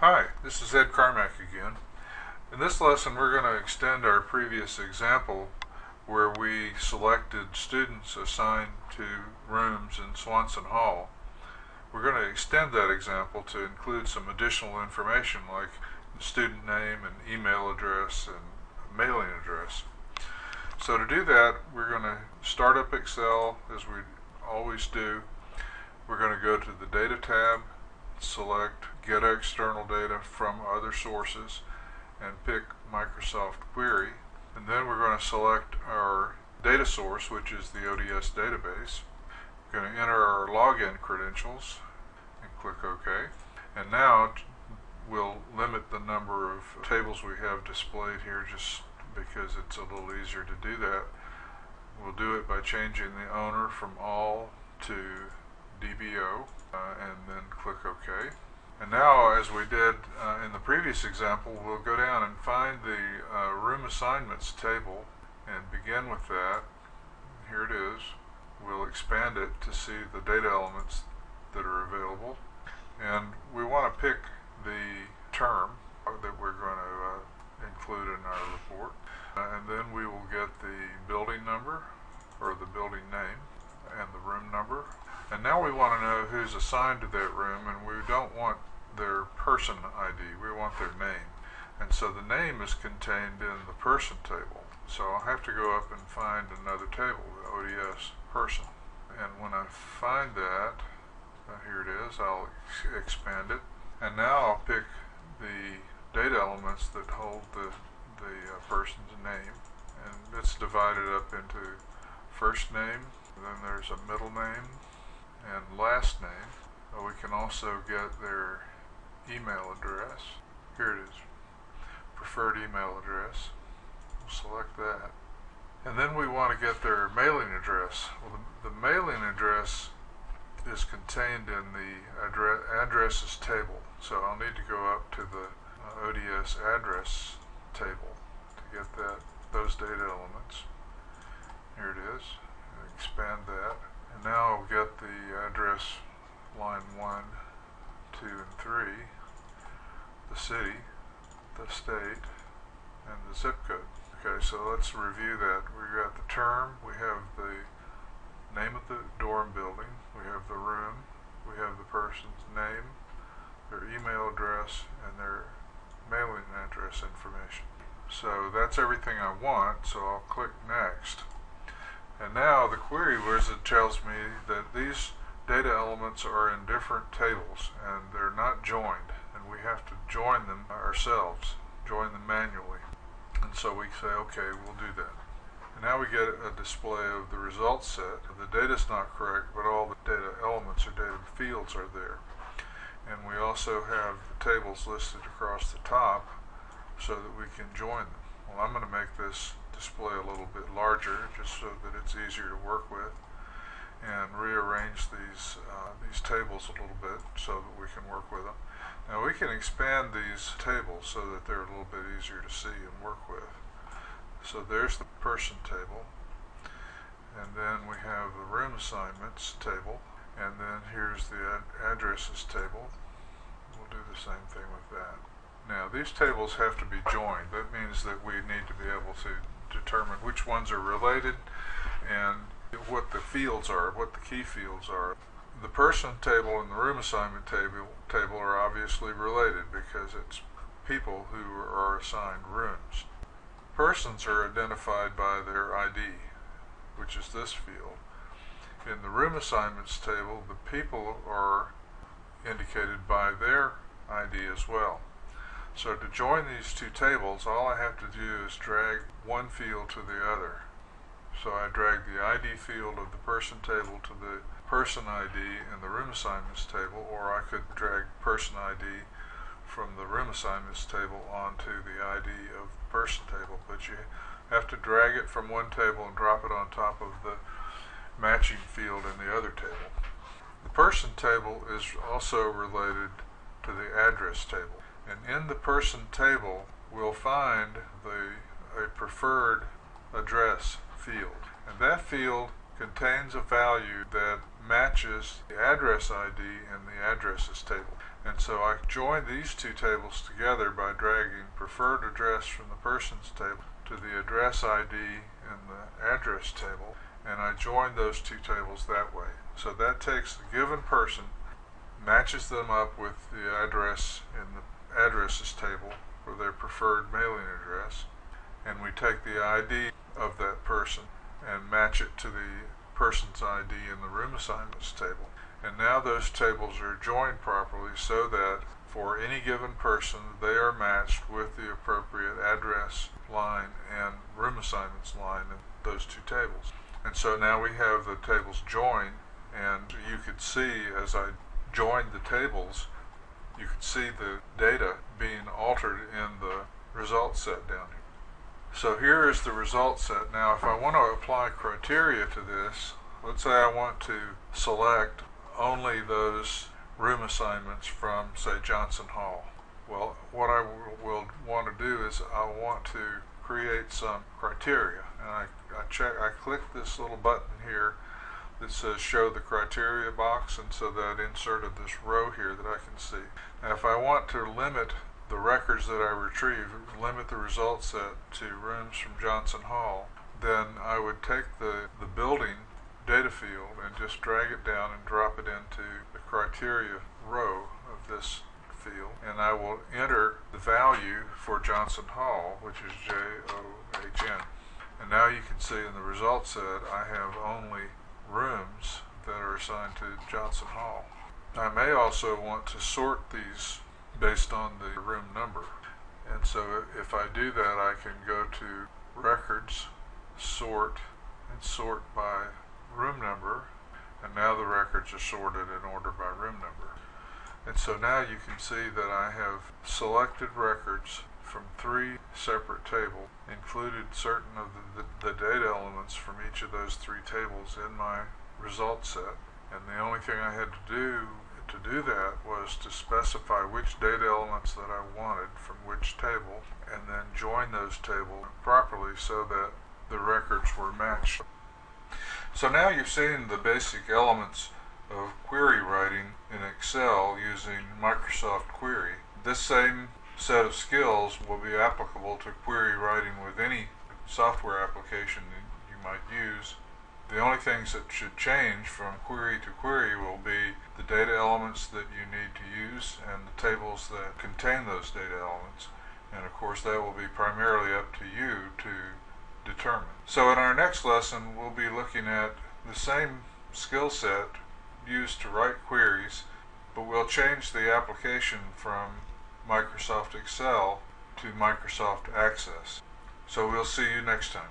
Hi, this is Ed Carmack again. In this lesson we're going to extend our previous example where we selected students assigned to rooms in Swanson Hall. We're going to extend that example to include some additional information like the student name and email address and mailing address. So to do that, we're going to start up Excel as we always do. We're going to go to the Data tab, select Get External Data from Other Sources, and pick Microsoft Query. And then we're going to select our data source, which is the ODS database. We're going to enter our login credentials and click OK. And now we'll limit the number of tables we have displayed here just because it's a little easier to do that. We'll do it by changing the owner from all to DBO and then click OK. And now, as we did in the previous example, we'll go down and find the room assignments table and begin with that. Here it is. We'll expand it to see the data elements that are available. And we want to pick the term that we're going to include in our report. And then we will get the building number, or the building name, and the room number. And now we want to know who's assigned to that room, and we don't want their person ID, we want their name. And so the name is contained in the person table. So I'll have to go up and find another table, the ODS person. And when I find that, here it is, I'll expand it. And now I'll pick the data elements that hold the person's name. And it's divided up into first name, then there's a middle name, and last name. We can also get their email address. Here it is, preferred email address. We'll select that. And then we want to get their mailing address. Well, the mailing address is contained in the addresses table. So I'll need to go up to the ODS address table to get those data elements. Here it is. Expand that. And now I'll get the address line 1, 2, and 3, the city, the state, and the zip code. Okay, so let's review that. We've got the term, we have the name of the dorm building, we have the room, we have the person's name, their email address, and their mailing address information. So that's everything I want, so I'll click Next. And now the query wizard tells me that these data elements are in different tables and they're not joined, and we have to join them ourselves, join them manually. And so we say, okay, we'll do that. And now we get a display of the results set. The data's not correct, but all the data elements or data fields are there. And we also have the tables listed across the top so that we can join them. Well, I'm going to make this display a little bit larger just so that it's easier to work with, and rearrange these tables a little bit so that we can work with them. Now we can expand these tables so that they're a little bit easier to see and work with. So there's the person table, and then we have the room assignments table, and then here's the addresses table. We'll do the same thing with that. Now these tables have to be joined. That means that we need to be able to determine which ones are related and what the fields are, what the key fields are. The person table and the room assignment table are obviously related because it's people who are assigned rooms. Persons are identified by their ID, which is this field. In the room assignments table, the people are indicated by their ID as well. So to join these two tables, all I have to do is drag one field to the other. So I drag the ID field of the person table to the person ID in the room assignments table, or I could drag person ID from the room assignments table onto the ID of the person table. But you have to drag it from one table and drop it on top of the matching field in the other table. The person table is also related to the address table. And in the person table, we'll find a preferred address field. And that field contains a value that matches the address ID in the addresses table. And so I join these two tables together by dragging preferred address from the persons table to the address ID in the address table, and I join those two tables that way. So that takes the given person, matches them up with the address in the addresses table for their preferred mailing address, and we take the ID of that person and match it to the person's ID in the room assignments table. And now those tables are joined properly so that for any given person they are matched with the appropriate address line and room assignments line in those two tables. And so now we have the tables joined, and you could see as I joined the tables, you could see the data being altered in the result set down here. So here is the result set. Now if I want to apply criteria to this, let's say I want to select only those room assignments from, say, Johnson Hall. Well, what I will want to do is I want to create some criteria, and I click this little button here that says show the criteria box, and so that inserted this row here that I can see. Now if I want to limit the records that I retrieve, limit the result set to rooms from Johnson Hall, then I would take the building data field and just drag it down and drop it into the criteria row of this field, and I will enter the value for Johnson Hall, which is JOHN. And now you can see in the result set I have only rooms that are assigned to Johnson Hall. I may also want to sort these based on the room number, and so if I do that I can go to records, sort, and sort by room number, and now the records are sorted in order by room number. And so now you can see that I have selected records from 3 separate tables, included certain of the data elements from each of those 3 tables in my result set, and the only thing I had to do that was to specify which data elements that I wanted from which table, and then join those tables properly so that the records were matched. So now you've seen the basic elements of query writing in Excel using Microsoft Query. This same set of skills will be applicable to query writing with any software application that you might use. The only things that should change from query to query will be the data elements that you need to use and the tables that contain those data elements. And of course that will be primarily up to you to determine. So in our next lesson we'll be looking at the same skill set used to write queries, but we'll change the application from Microsoft Excel to Microsoft Access. So we'll see you next time.